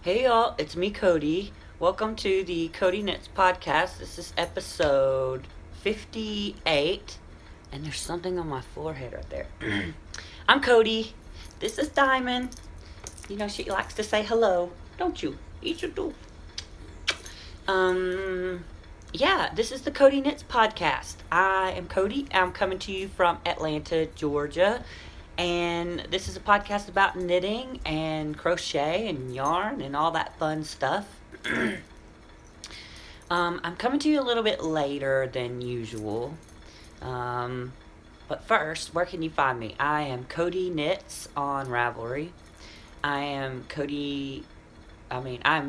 Hey y'all, it's me, Cody. Welcome to the Cody Knits podcast. This is episode 58, and there's something on my forehead right there. I'm Cody. This is Diamond. You know, she likes to say hello, don't you? You should do. Yeah, this is the Cody Knits podcast. I am Cody. I'm coming to you from Atlanta, Georgia. And this is a podcast about knitting and crochet and yarn and all that fun stuff. I'm coming to you a little bit later than usual. But first, where can you find me? I am Cody Knits on Ravelry. I'm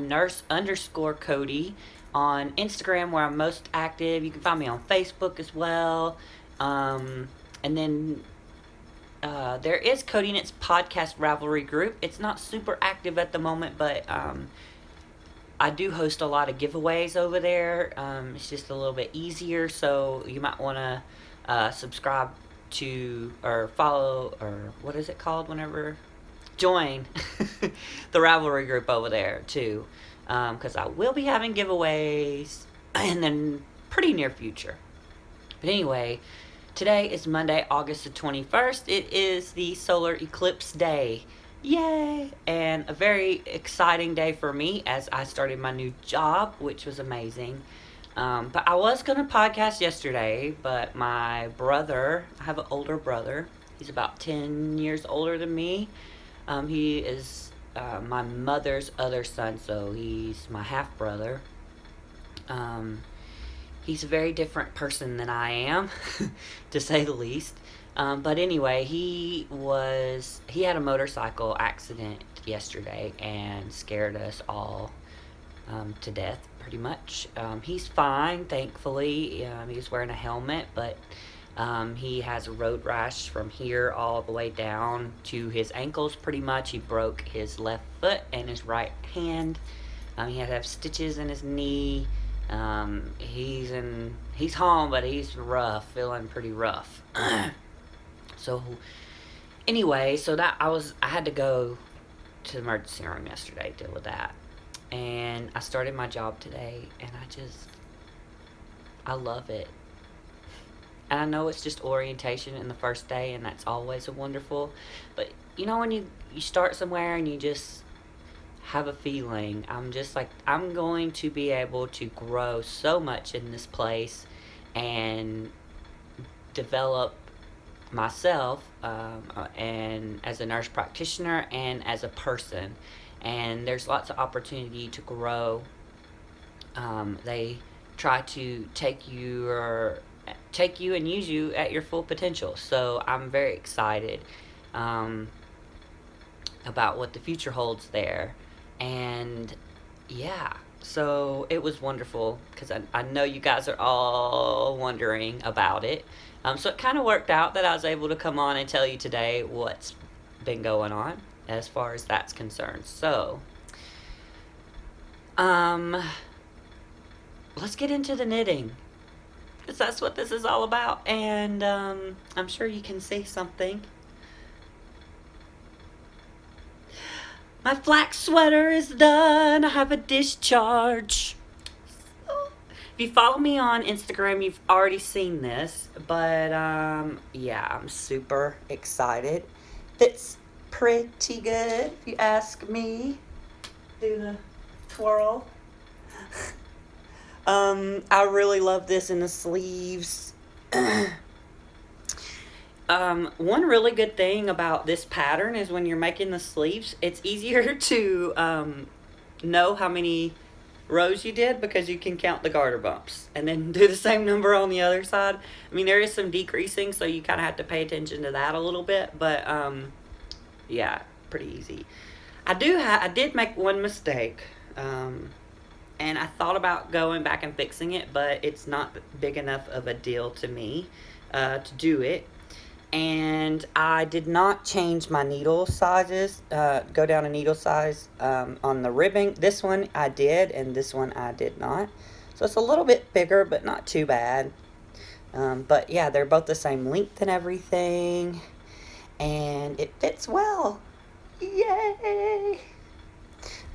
nurse underscore Cody on Instagram, where I'm most active. You can find me on Facebook as well. And then there is Cody Knits podcast Ravelry group. It's not super active at the moment, but I do host a lot of giveaways over there. It's just a little bit easier, so you might want to subscribe to or follow, or what is it called whenever? Join the Ravelry group over there too, because I will be having giveaways in the pretty near future. But anyway, today is Monday, August the 21st. It is the solar eclipse day. Yay! And a very exciting day for me as I started my new job, which was amazing. But I was going to podcast yesterday, but my brother, I have an older brother. He's about 10 years older than me. He is my mother's other son, so he's my half brother. He's a very different person than I am, to say the least. But anyway, he had a motorcycle accident yesterday and scared us all to death, pretty much. He's fine, thankfully. He's wearing a helmet, but he has a road rash from here all the way down to his ankles, pretty much. He broke his left foot and his right hand. He had to have stitches in his knee. He's home, but he's feeling pretty rough. So anyway, I had to go to the emergency room yesterday to deal with that. And I started my job today, and I love it. And I know it's just orientation in the first day, and that's always a wonderful, but you know, when you start somewhere and you just have a feeling, I'm just like, I'm going to be able to grow so much in this place and develop myself, and as a nurse practitioner and as a person. And there's lots of opportunity to grow. They try to take you and use you at your full potential. So I'm very excited about what the future holds there. And yeah, so it was wonderful because I know you guys are all wondering about it. So it kind of worked out that I was able to come on and tell you today what's been going on as far as that's concerned. So, let's get into the knitting, because that's what this is all about. And I'm sure you can see something. My flax sweater is done. I have a discharge. If you follow me on Instagram, you've already seen this. But yeah, I'm super excited. Fits pretty good, if you ask me. Do the twirl. I really love this in the sleeves. One really good thing about this pattern is when you're making the sleeves, it's easier to know how many rows you did, because you can count the garter bumps and then do the same number on the other side. I mean, there is some decreasing, so you kind of have to pay attention to that a little bit, but yeah, pretty easy. I did make one mistake, and I thought about going back and fixing it, but it's not big enough of a deal to me to do it. And I did not change my needle sizes, go down a needle size on the ribbing. This one I did, and this one I did not. So it's a little bit bigger, but not too bad. But yeah, they're both the same length and everything. And it fits well. Yay!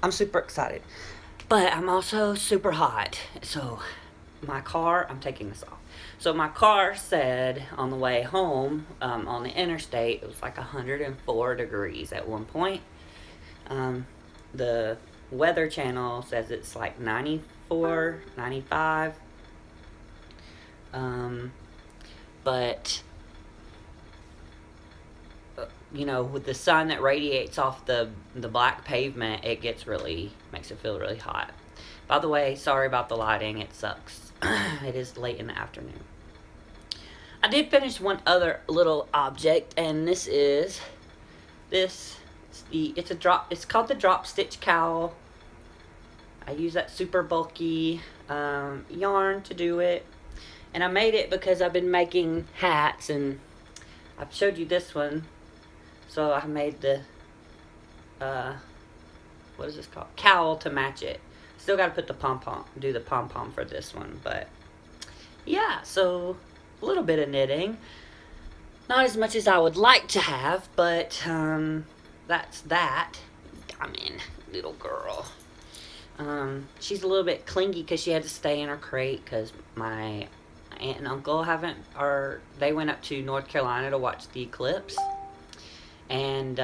I'm super excited. But I'm also super hot. So my car, I'm taking this off. So my car said on the way home, on the interstate, it was like 104 degrees at one point. The Weather Channel says it's like 94, 95. But you know, with the sun that radiates off the black pavement, it makes it feel really hot. By the way, sorry about the lighting. It sucks. It is late in the afternoon. I did finish one other little object, and this is this. It's called the drop stitch cowl. I use that super bulky yarn to do it, and I made it because I've been making hats, and I've showed you this one. So I made the what is this called? Cowl to match it. Still got to put the do the pom-pom for this one, but yeah, so a little bit of knitting. Not as much as I would like to have, but that's that. Diamond, little girl. She's a little bit clingy because she had to stay in her crate because my aunt and uncle they went up to North Carolina to watch the eclipse. And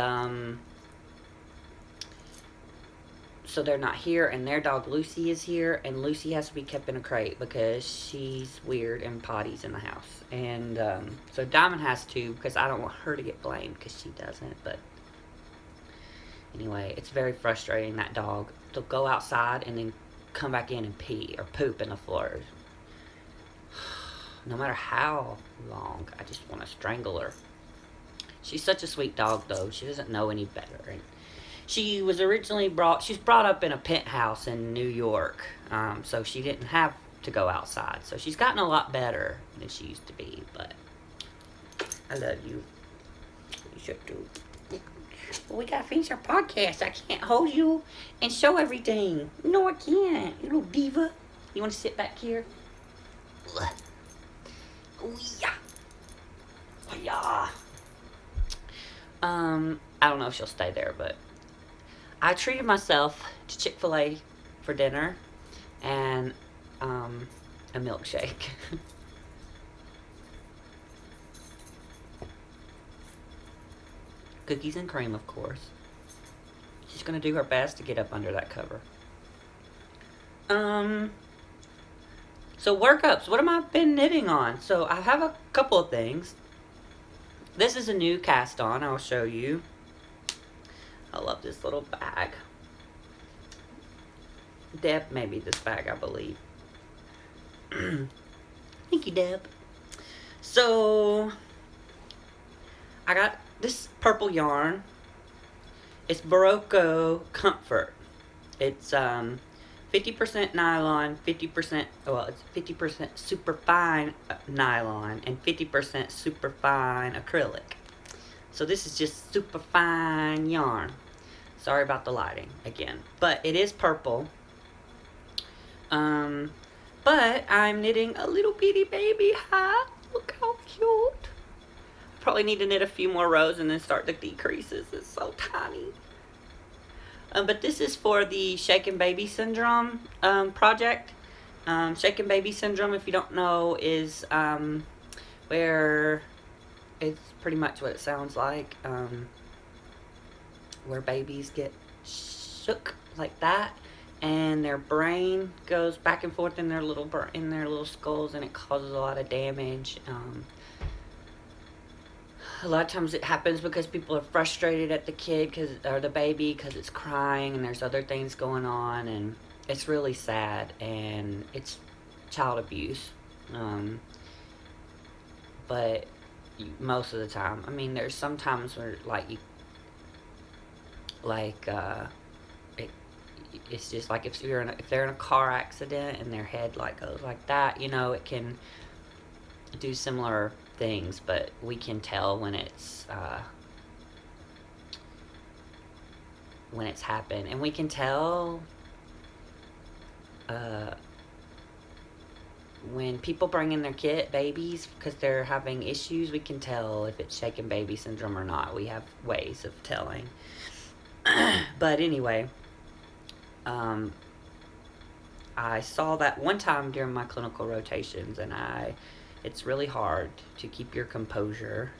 so they're not here, and their dog Lucy is here, and Lucy has to be kept in a crate because she's weird and potties in the house. And so Diamond has to, because I don't want her to get blamed because she doesn't. But anyway, it's very frustrating, that dog. They'll go outside and then come back in and pee or poop in the floor. No matter how long, I just want to strangle her. She's such a sweet dog, though. She doesn't know any better. And she was she's brought up in a penthouse in New York. So she didn't have to go outside. So she's gotten a lot better than she used to be. But I love you. You should do. Well, we gotta finish our podcast. I can't hold you and show everything. No, I can't. You little diva. You want to sit back here? Oh, yeah. Oh, yeah. I don't know if she'll stay there, but I treated myself to Chick-fil-A for dinner and a milkshake. Cookies and cream, of course. She's gonna do her best to get up under that cover. So workups, what have I been knitting on? So I have a couple of things. This is a new cast on, I'll show you. I love this little bag. Deb made me this bag, I believe. Thank you, Deb. So I got this purple yarn. It's Barocco Comfort. It's 50% nylon, 50%, well, it's 50% super fine nylon and 50% super fine acrylic. So this is just super fine yarn. Sorry about the lighting again, but it is purple. But I'm knitting a little bitty baby hat. Look how cute. Probably need to knit a few more rows and then start the decreases. It's so tiny. But this is for the Shaken Baby Syndrome project. Shaken Baby Syndrome, if you don't know, is where it's pretty much what it sounds like. Where babies get shook like that, and their brain goes back and forth in their little skulls, and it causes a lot of damage. A lot of times it happens because people are frustrated at the kid or the baby because it's crying and there's other things going on, and it's really sad, and it's child abuse. But most of the time, I mean, there's some times where it's just like if they're in a car accident and their head goes like that, it can do similar things, but we can tell when it's happened, and we can tell when people bring in their babies because they're having issues. We can tell if it's Shaken Baby Syndrome or not. We have ways of telling. But anyway, Um, I saw that one time during my clinical rotations, and it's really hard to keep your composure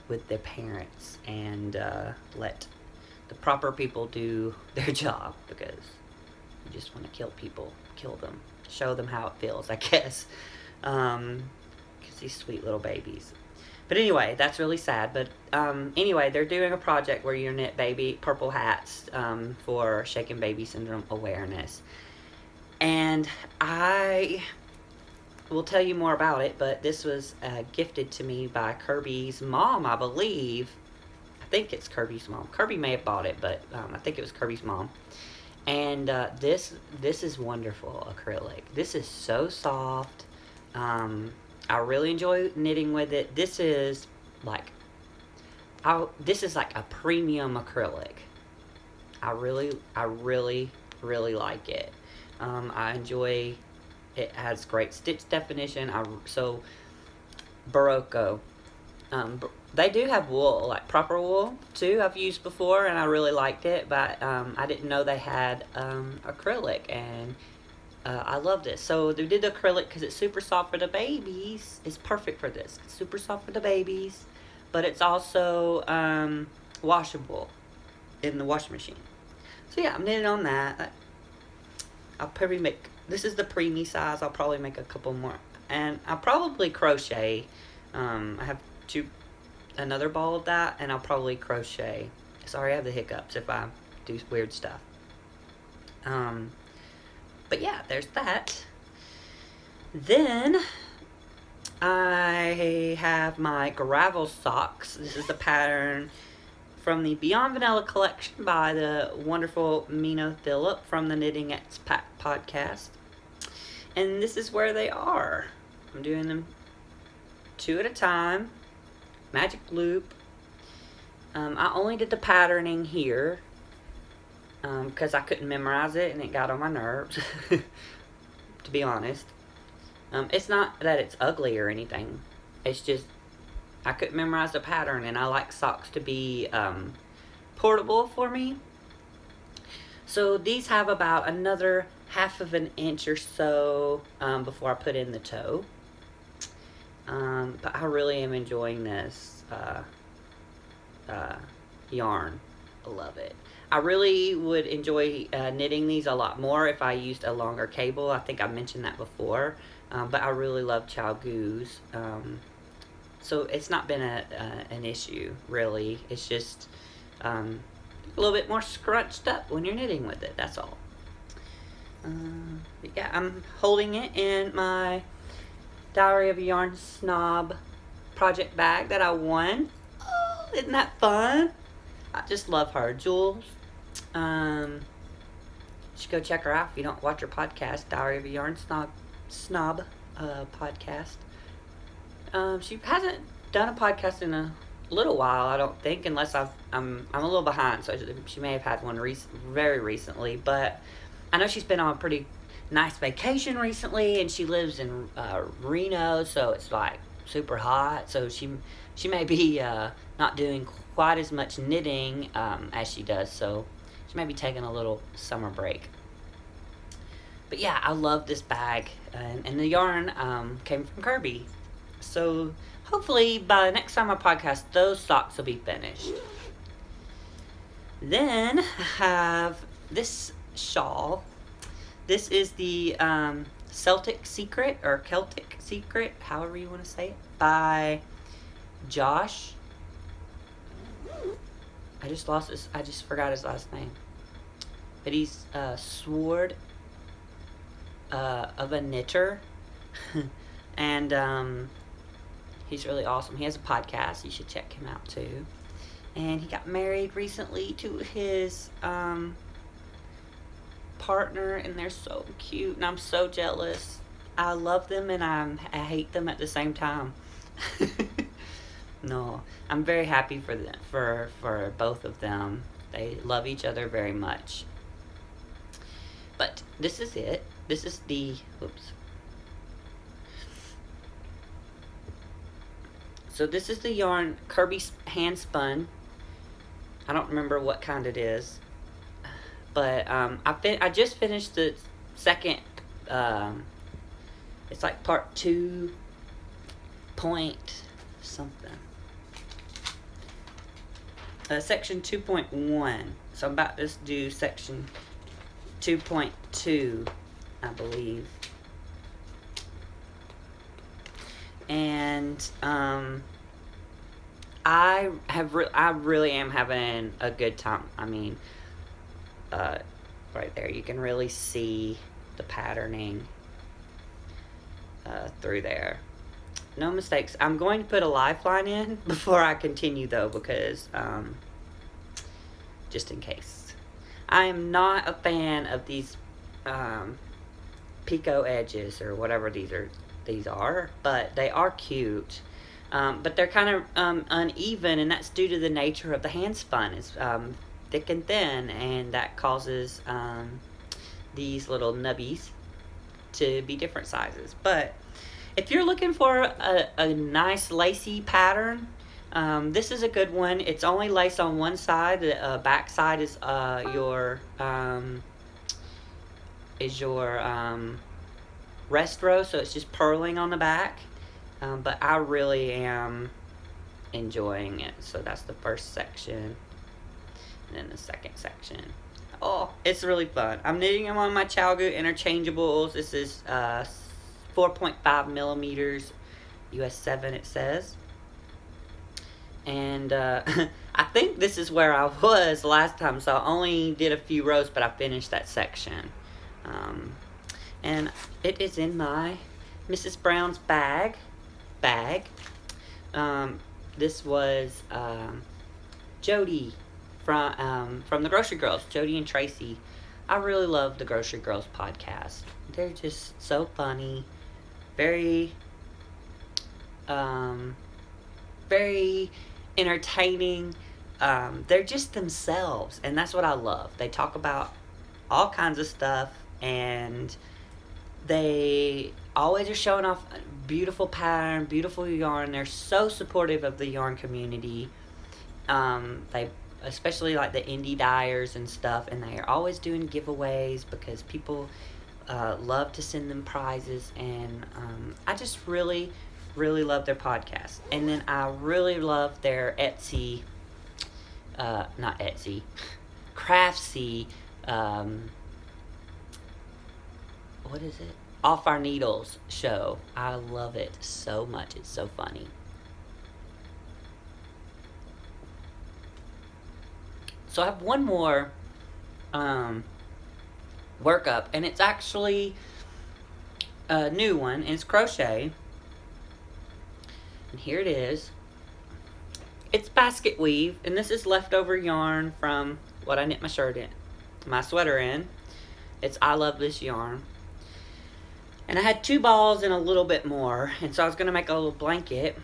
with the parents and let the proper people do their job, because you just want to kill them, show them how it feels, I guess, because these sweet little babies. But anyway, that's really sad. But anyway, they're doing a project where you knit baby purple hats for Shaken Baby Syndrome awareness. And I will tell you more about it, but this was gifted to me by Kirby's mom, I believe. I think it's Kirby's mom. Kirby may have bought it, but I think it was Kirby's mom. And this is wonderful acrylic. This is so soft. I really enjoy knitting with it. This is like a premium acrylic. I really like it. I enjoy it. Has great stitch definition. So Barocco. They do have wool, like proper wool too. I've used before, and I really liked it, but I didn't know they had acrylic, and I loved it. So they did the acrylic because it's super soft for the babies. It's perfect for this. It's super soft for the babies, but it's also washable in the washing machine. So yeah, I'm knitting on that. I'll probably make, this is the preemie size. I'll probably make a couple more, and I'll probably crochet. I have another ball of that, and I'll probably crochet. Sorry, I have the hiccups if I do weird stuff. But yeah, there's that. Then I have my gravel socks. This is the pattern from the Beyond Vanilla collection by the wonderful Mina Phillip from the Knitting Expat podcast. And this is where they are. I'm doing them 2 at a time. Magic loop. I only did the patterning here because I couldn't memorize it and it got on my nerves, to be honest. It's not that it's ugly or anything. It's just I couldn't memorize the pattern, and I like socks to be portable for me. So these have about another 1/2 inch or so before I put in the toe. But I really am enjoying this yarn. I love it. I really would enjoy knitting these a lot more if I used a longer cable. I think I mentioned that before. But I really love Chalgoos. So it's not been an issue, really. It's just a little bit more scrunched up when you're knitting with it. That's all. But yeah, I'm holding it in my Diary of a Yarn Snob project bag that I won. Oh, isn't that fun? I just love her. Jules. You should go check her out if you don't watch her podcast, Diary of a Yarn Snob podcast. She hasn't done a podcast in a little while, I don't think, unless I'm a little behind, so she may have had one very recently. But I know she's been on a pretty nice vacation recently, and she lives in Reno, so it's like super hot. So she may be not doing quite as much knitting as she does. So she may be taking a little summer break. But yeah, I love this bag, and the yarn came from Kirby. So hopefully by the next time I podcast, those socks will be finished. Then I have this shawl. This is the Celtic Secret, or Celtic Secret, however you want to say it, by Josh. I just forgot his last name. But he's Sword of a Knitter. And he's really awesome. He has a podcast. You should check him out too. And he got married recently to his partner, and they're so cute, and I'm so jealous. I love them, and I hate them at the same time. No, I'm very happy for them, for both of them. They love each other very much. But this is it. This is the So this is the yarn Kirby hand spun. I don't remember what kind it is, But I just finished the second. It's like part 2 point something. Section 2.1. So I'm about to do section 2.2, I believe. And I really am having a good time. I mean, right there, you can really see the patterning through there. No mistakes. I'm going to put a lifeline in before I continue, though, because just in case. I am not a fan of these picot edges or whatever these are, but they are cute. But they're kind of uneven, and that's due to the nature of the hand spun. It's thick and thin, and that causes these little nubbies to be different sizes. But if you're looking for a nice lacy pattern, this is a good one. It's only lace on one side. The back side is your rest row, so it's just purling on the back. But I really am enjoying it. So that's the first section, and then the second section. Oh, it's really fun. I'm knitting them on my Chalgu interchangeables. This is 4.5 millimeters, US 7 it says. And I think this is where I was last time, so I only did a few rows, but I finished that section. And it is in my Mrs. Brown's bag. This was Jody from the Grocery Girls, Jody and Tracy. I really love the Grocery Girls podcast. They're just so funny, very entertaining. They're just themselves, and that's what I love. They talk about all kinds of stuff, and they always are showing off beautiful pattern, beautiful yarn. They're so supportive of the yarn community. They especially like the indie dyers and stuff, and they are always doing giveaways because people love to send them prizes, and I just really love their podcast. And then I really love their Etsy, not Etsy, Craftsy, what is it? Off Our Needles show. I love it so much. It's so funny. So I have one more workup, and it's actually a new one, and it's crochet. And here it is. It's basket weave, and this is leftover yarn from what I knit my sweater in. It's I Love This Yarn. And I had 2 balls and a little bit more, and so I was going to make a little blanket,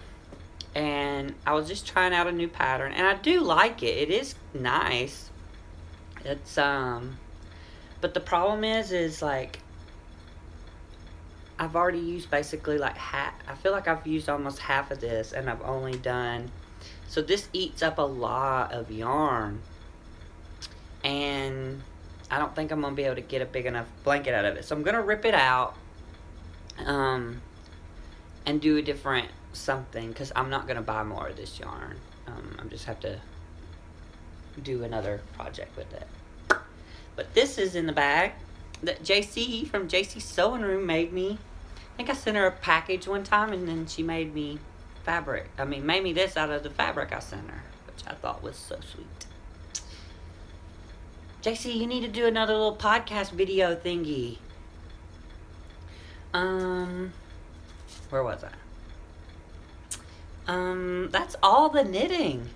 and I was just trying out a new pattern, and I do like it. It is nice. It's but the problem is like I've already used basically like half. I feel like I've used almost half of this, and I've only done, so this eats up a lot of yarn, and I don't think I'm gonna be able to get a big enough blanket out of it. So I'm gonna rip it out and do a different something, because I'm not gonna buy more of this yarn. I just have to do another project with it. But this is in the bag that JC from JC's Sewing Room made me. I think I sent her a package one time, and then she made me made me this out of the fabric I sent her, which I thought was so sweet. JC, you need to do another little podcast video thingy. Where was I? That's all the knitting.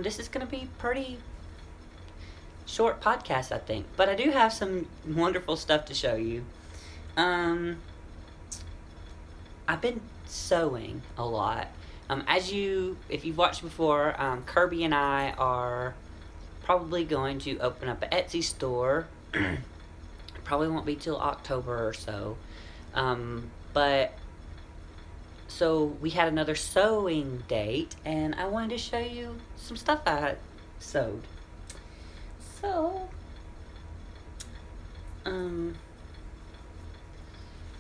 This is gonna be pretty short podcast, I think, but I do have some wonderful stuff to show you. I've been sewing a lot. If you've watched before, Kirby and I are probably going to open up an Etsy store. Probably won't be till October or so. But so we had another sewing date, and I wanted to show you some stuff I had sewed. So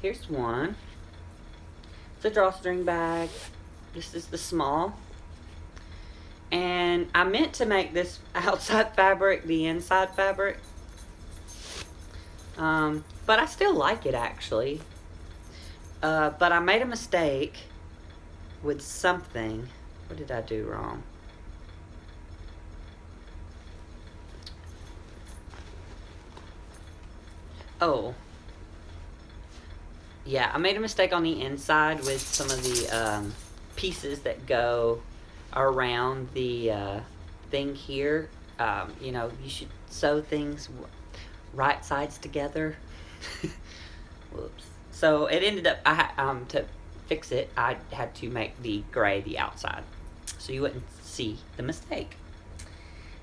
Here's one. It's a drawstring bag. This is the small. And I meant to make this outside fabric the inside fabric. But I still like it actually. But I made a mistake with something. What did I do wrong? Oh. Yeah, I made a mistake on the inside with some of the pieces that go around the thing here. You know, you should sew things right sides together. Whoops. So it ended up, to fix it, I had to make the gray the outside, so you wouldn't see the mistake.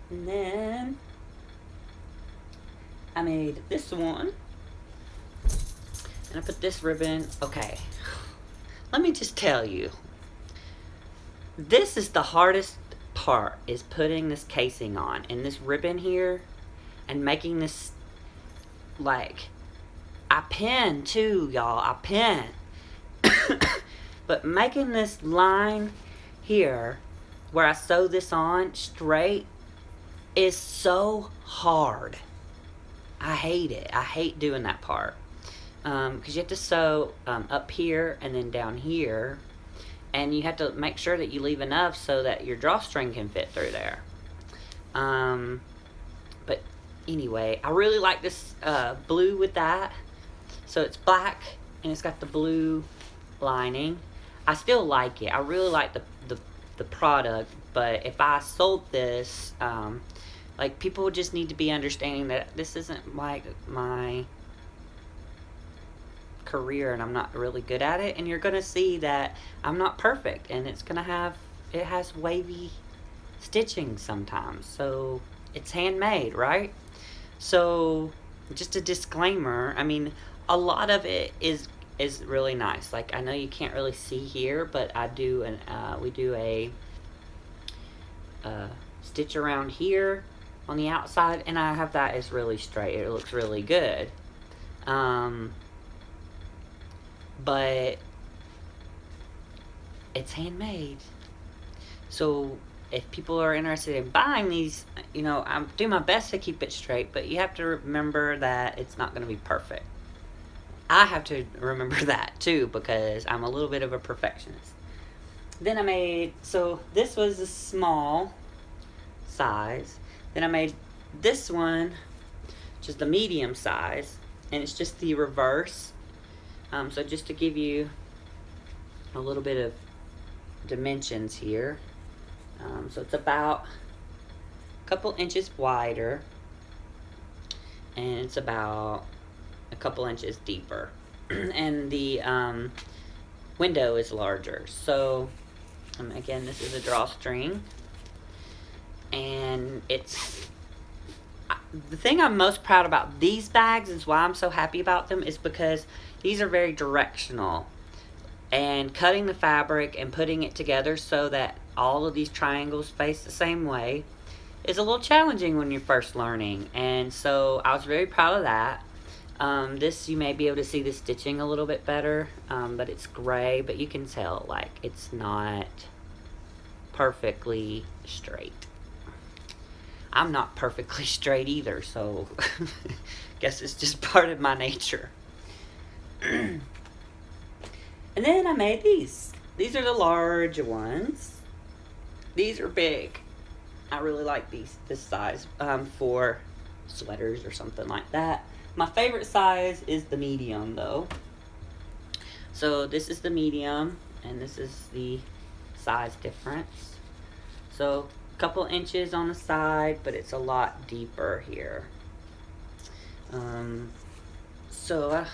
And then I made this one, and I put this ribbon. Okay, let me just tell you, this is the hardest part, is putting this casing on and this ribbon here and making this, like, I pin too, y'all. I pin. But making this line here where I sew this on straight is so hard. I hate it. I hate doing that part. Because you have to sew up here and then down here. And you have to make sure that you leave enough so that your drawstring can fit through there. But anyway, I really like this blue with that. So it's black and it's got the blue lining. I still like it. I really like the product. But if I sold this, like, people would just need to be understanding that this isn't like my career and I'm not really good at it, and you're gonna see that I'm not perfect, and it's gonna have, it has wavy stitching sometimes, so it's handmade, right? So just a disclaimer, I mean, a lot of it is really nice. Like, I know you can't really see here, but I do we do a stitch around here on the outside, and I have that as really straight. It looks really good. But it's handmade. So if people are interested in buying these, you know, I'm doing my best to keep it straight, but you have to remember that it's not going to be perfect. I have to remember that too, because I'm a little bit of a perfectionist. Then I made, so this was a small size. Then I made this one, which is the medium size, and it's just the reverse. So just to give you a little bit of dimensions here. So it's about a couple inches wider, and it's about a couple inches deeper. And the window is larger. So again, this is a drawstring, and it's, the thing I'm most proud about these bags, is why I'm so happy about them, is because these are very directional, and cutting the fabric and putting it together so that all of these triangles face the same way is a little challenging when you're first learning. And so I was very proud of that. This, you may be able to see the stitching a little bit better, but it's gray, but you can tell, like, it's not perfectly straight. I'm not perfectly straight either, so guess it's just part of my nature. And then I made these. These are the large ones. These are big. I really like this size for sweaters or something like that. My favorite size is the medium, though. So this is the medium, and this is the size difference. So a couple inches on the side, but it's a lot deeper here. So I'm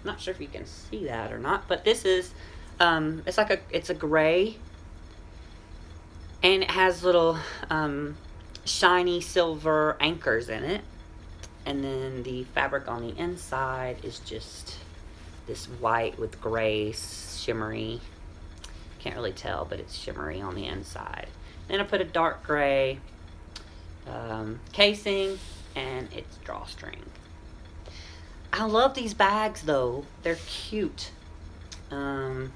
not sure if you can see that or not, but this is, it's a gray, and it has little shiny silver anchors in it. And then the fabric on the inside is just this white with gray shimmery. Can't really tell, but it's shimmery on the inside. Then I put a dark gray casing, and it's drawstring. I love these bags though. They're cute. Um,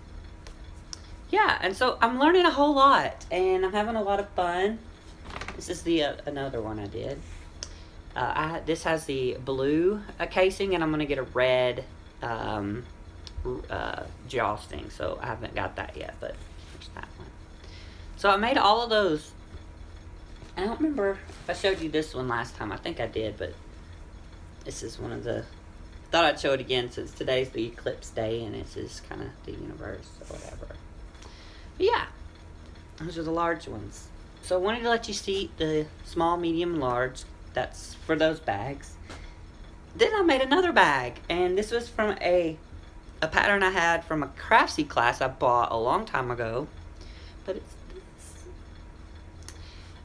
yeah, and so I'm learning a whole lot, and I'm having a lot of fun. This is the another one I did. This has the blue casing, and I'm gonna get a red jousting. So I haven't got that yet, but there's that one. So I made all of those. I don't remember if I showed you this one last time. I think I did, but this is one of the. I thought I'd show it again since today's the eclipse day, and it's just kind of the universe or whatever. But yeah, those are the large ones. So I wanted to let you see the small, medium, large. That's for those bags. Then I made another bag, and this was from a pattern I had from a Craftsy class I bought a long time ago. But it's this.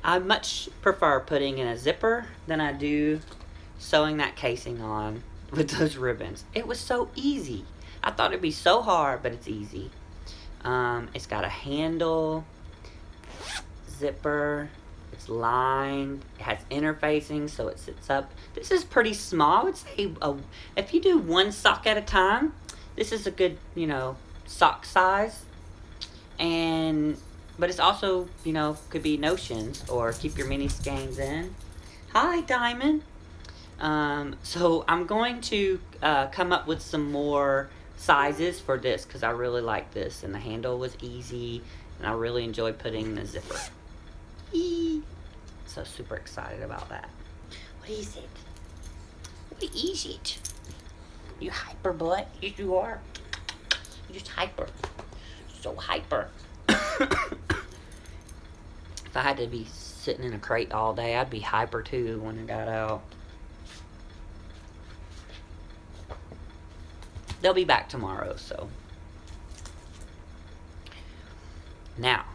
I much prefer putting in a zipper than I do sewing that casing on with those ribbons. It was so easy. I thought it'd be so hard, but it's easy. It's got a handle, zipper, it's lined, it has interfacing so it sits up. This is pretty small. I would say if you do one sock at a time, this is a good, sock size. But it's also, could be notions or keep your mini skeins in. Hi, Diamond. So I'm going to come up with some more sizes for this because I really like this, and the handle was easy, and I really enjoyed putting the zipper. Eee. So super excited about that. What is it? What is it? You hyper, boy? Yes, you are. You're just hyper. So hyper. If I had to be sitting in a crate all day, I'd be hyper too when I got out. They'll be back tomorrow, so. Now,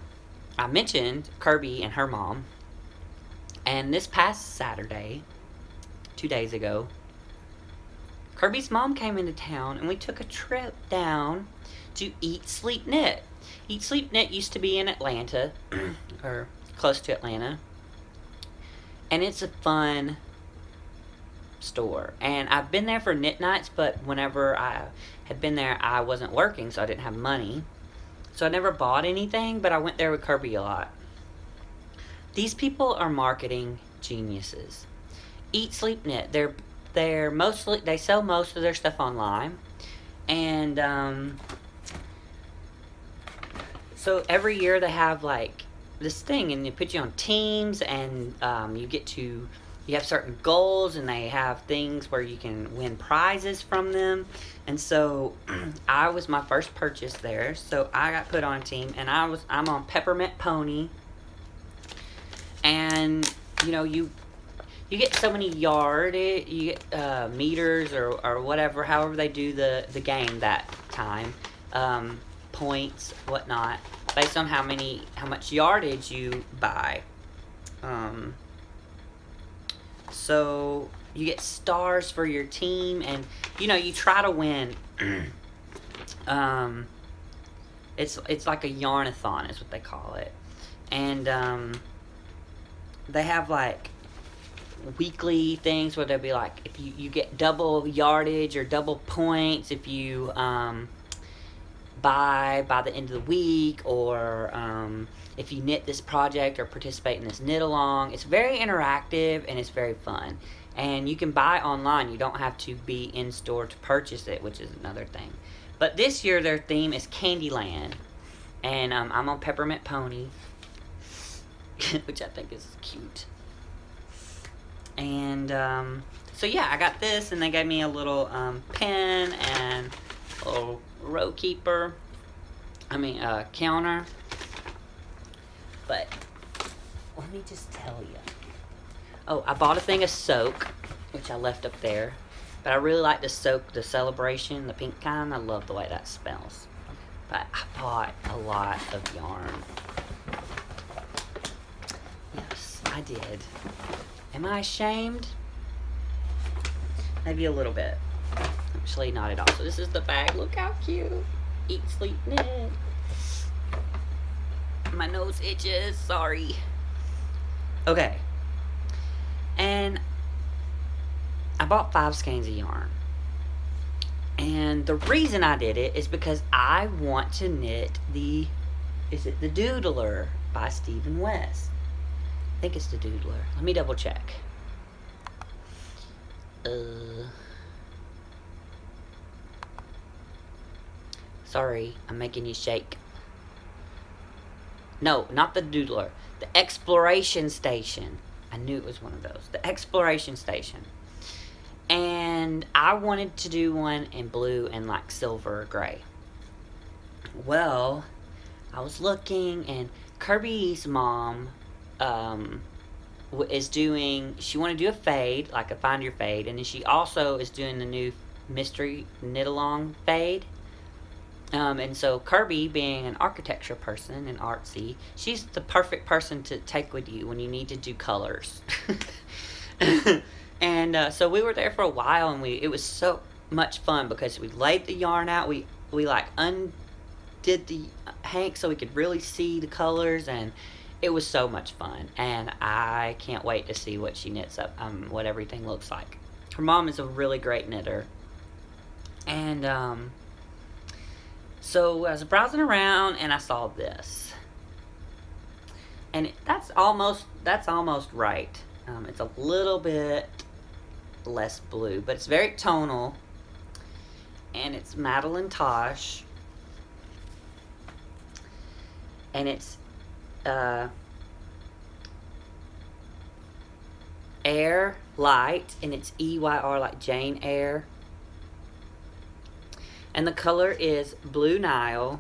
I mentioned Kirby and her mom. And this past Saturday, 2 days ago, Kirby's mom came into town and we took a trip down to Eat, Sleep, Knit. Eat, Sleep, Knit used to be in Atlanta, or close to Atlanta. And it's a fun store, and I've been there for knit nights, but whenever I had been there I wasn't working, so I didn't have money, so I never bought anything, but I went there with Kirby a lot. These people are marketing geniuses. Eat, Sleep, Knit, they're mostly, they sell most of their stuff online, and so every year they have like this thing, and they put you on teams, and you have certain goals, and they have things where you can win prizes from them. And so I was my first purchase there, so I got put on a team, and I'm on Peppermint Pony. And you get so many you get meters or whatever, however they do the game that time, points, whatnot, based on how much yardage you buy. So you get stars for your team, and you try to win. It's like a yarn-a-thon is what they call it, and they have like weekly things where they'll be like, if you get double yardage or double points if you buy by the end of the week, or if you knit this project or participate in this knit along. It's very interactive and it's very fun, and you can buy online. You don't have to be in store to purchase it, which is another thing. But this year their theme is Candyland, and I'm on Peppermint Pony, which I think is cute. And so yeah, I got this, and they gave me a little pen and a little row keeper. Counter. But let me just tell you. Oh, I bought a thing of soak, which I left up there. But I really like the soak, the Celebration, the pink kind. I love the way that smells. But I bought a lot of yarn. Yes, I did. Am I ashamed? Maybe a little bit. Actually, not at all. So this is the bag. Look how cute. Eat, Sleep, Knit. My nose itches. Sorry. Okay. And I bought 5 skeins of yarn. And the reason I did it is because I want to knit the, is it the Doodler by Stephen West? I think it's the Doodler. Let me double check. Sorry, I'm making you shake. No, not the Doodler. The Exploration Station. I knew it was one of those. The Exploration Station. And I wanted to do one in blue and like silver or gray. Well, I was looking, and Kirby's mom is doing, she wanted to do a fade, like a Find Your Fade, and then she also is doing the new Mystery Knit Along fade. And so Kirby, being an architecture person and artsy, she's the perfect person to take with you when you need to do colors. And so we were there for a while, and it was so much fun because we laid the yarn out. We like undid the hank so we could really see the colors, and it was so much fun. And I can't wait to see what she knits up, what everything looks like. Her mom is a really great knitter, and so I was browsing around and I saw this, and that's almost right. It's a little bit less blue, but it's very tonal, and it's Madeline Tosh, and it's Air Light, and it's EYR, like Jane Eyre, and the color is Blue Nile.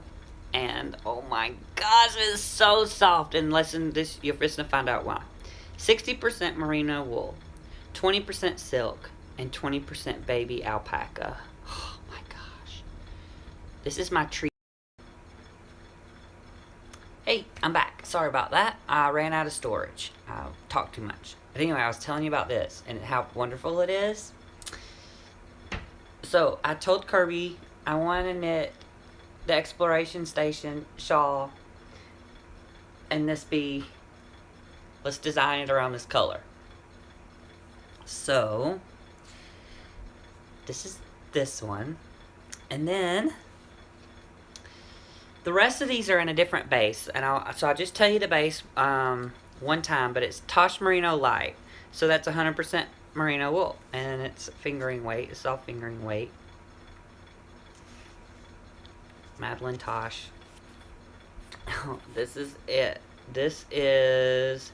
And oh my gosh, it's so soft. And listen, this, you're just gonna find out why. 60% merino wool, 20% silk, and 20% baby alpaca. Oh my gosh. This is my treat. Hey, I'm back. Sorry about that. I ran out of storage. I talked too much. But anyway, I was telling you about this and how wonderful it is. So I told Kirby I want to knit the Exploration Station shawl, and let's design it around this color. So this is this one, and then the rest of these are in a different base, and I'll just tell you the base one time, but it's Tosh Merino Light, so that's 100% merino wool, and it's fingering weight. It's all fingering weight. Madeline Tosh. This is it. This is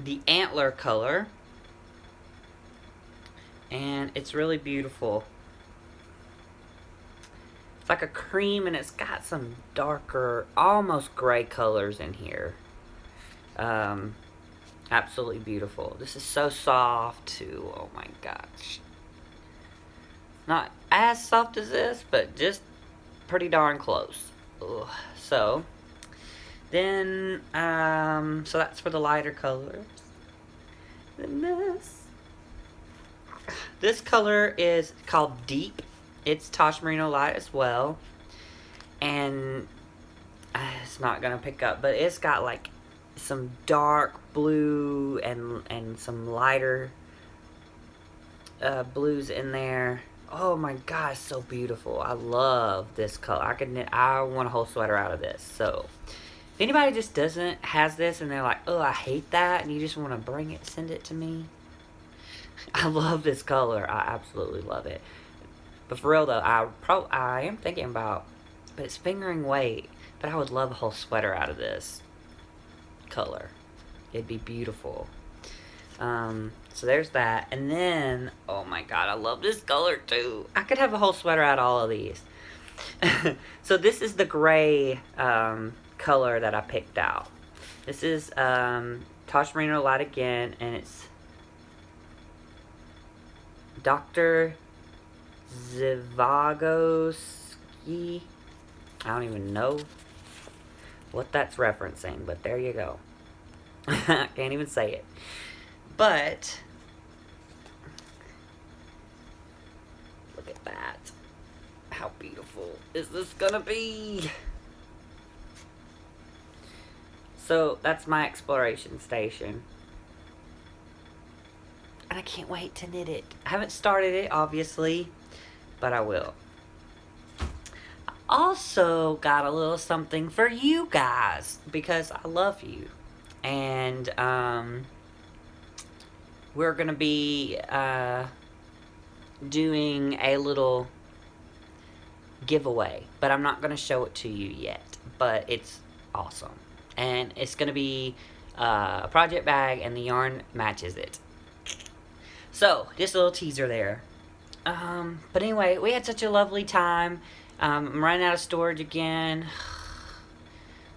the antler color, and it's really beautiful. It's like a cream, and it's got some darker, almost gray colors in here. Absolutely beautiful. This is so soft too. Oh my gosh. Not as soft as this, but just pretty darn close. Ugh. So then so that's for the lighter colors. Then this color is called Deep. It's Tosh Merino Light as well, and it's not gonna pick up, but it's got like some dark blue and some lighter blues in there. Oh my gosh, so beautiful. I love this color. I want a whole sweater out of this. So if anybody just has this and they're like, oh, I hate that, and you just want to send it to me. I love this color. I absolutely love it. But for real though, I am thinking about, but it's fingering weight, but I would love a whole sweater out of this color. It'd be beautiful. So there's that. And then, oh my god, I love this color too. I could have a whole sweater out of all of these. So this is the gray color that I picked out. This is Tosh Merino Light again, and it's Dr. Zhivagoski. I don't even know what that's referencing, but there you go. I can't even say it. But look at that. How beautiful is this gonna be? So that's my Exploration Station. And I can't wait to knit it. I haven't started it, obviously. but I will. Also got a little something for you guys because I love you. And we're going to be doing a little giveaway, but I'm not going to show it to you yet, but it's awesome. And it's going to be a project bag, and the yarn matches it. So, just a little teaser there. But anyway, we had such a lovely time. I'm running out of storage again.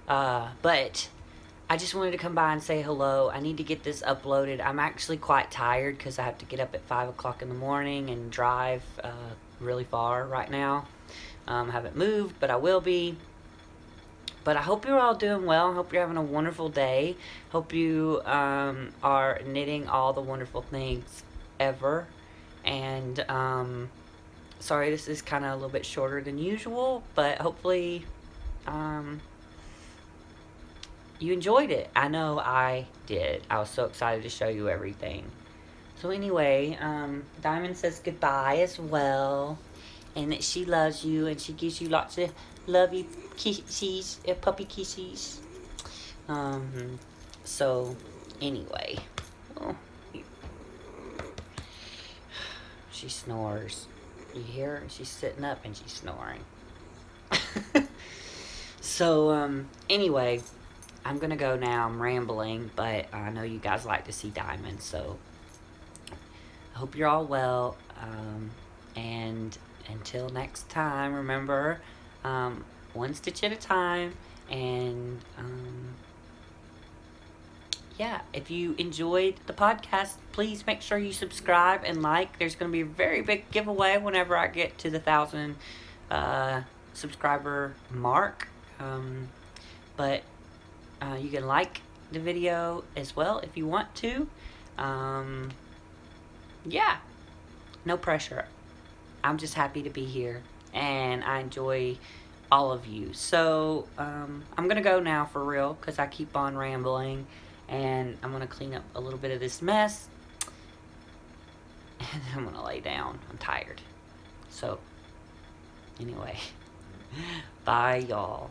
But I just wanted to come by and say hello. I need to get this uploaded. I'm actually quite tired because I have to get up at 5 o'clock in the morning and drive really far right now. I haven't moved, but I will be. But I hope you're all doing well. I hope you're having a wonderful day. Hope you are knitting all the wonderful things ever. And sorry this is kind of a little bit shorter than usual, but hopefully you enjoyed it. I know I did. I was so excited to show you everything. So anyway, Diamond says goodbye as well, and that she loves you, and she gives you lots of lovey kisses, puppy kisses. So anyway, oh, she snores. You hear her? She's sitting up and she's snoring. So anyway, I'm gonna go now. I'm rambling, but I know you guys like to see Diamond, so I hope you're all well. And until next time, remember, one stitch at a time. And yeah, if you enjoyed the podcast, please make sure you subscribe and like. There's going to be a very big giveaway whenever I get to the 1,000 subscriber mark. But you can like the video as well if you want to. Yeah, no pressure. I'm just happy to be here, and I enjoy all of you. So I'm going to go now for real because I keep on rambling. And I'm going to clean up a little bit of this mess. And then I'm going to lay down. I'm tired. So, anyway. Bye, y'all.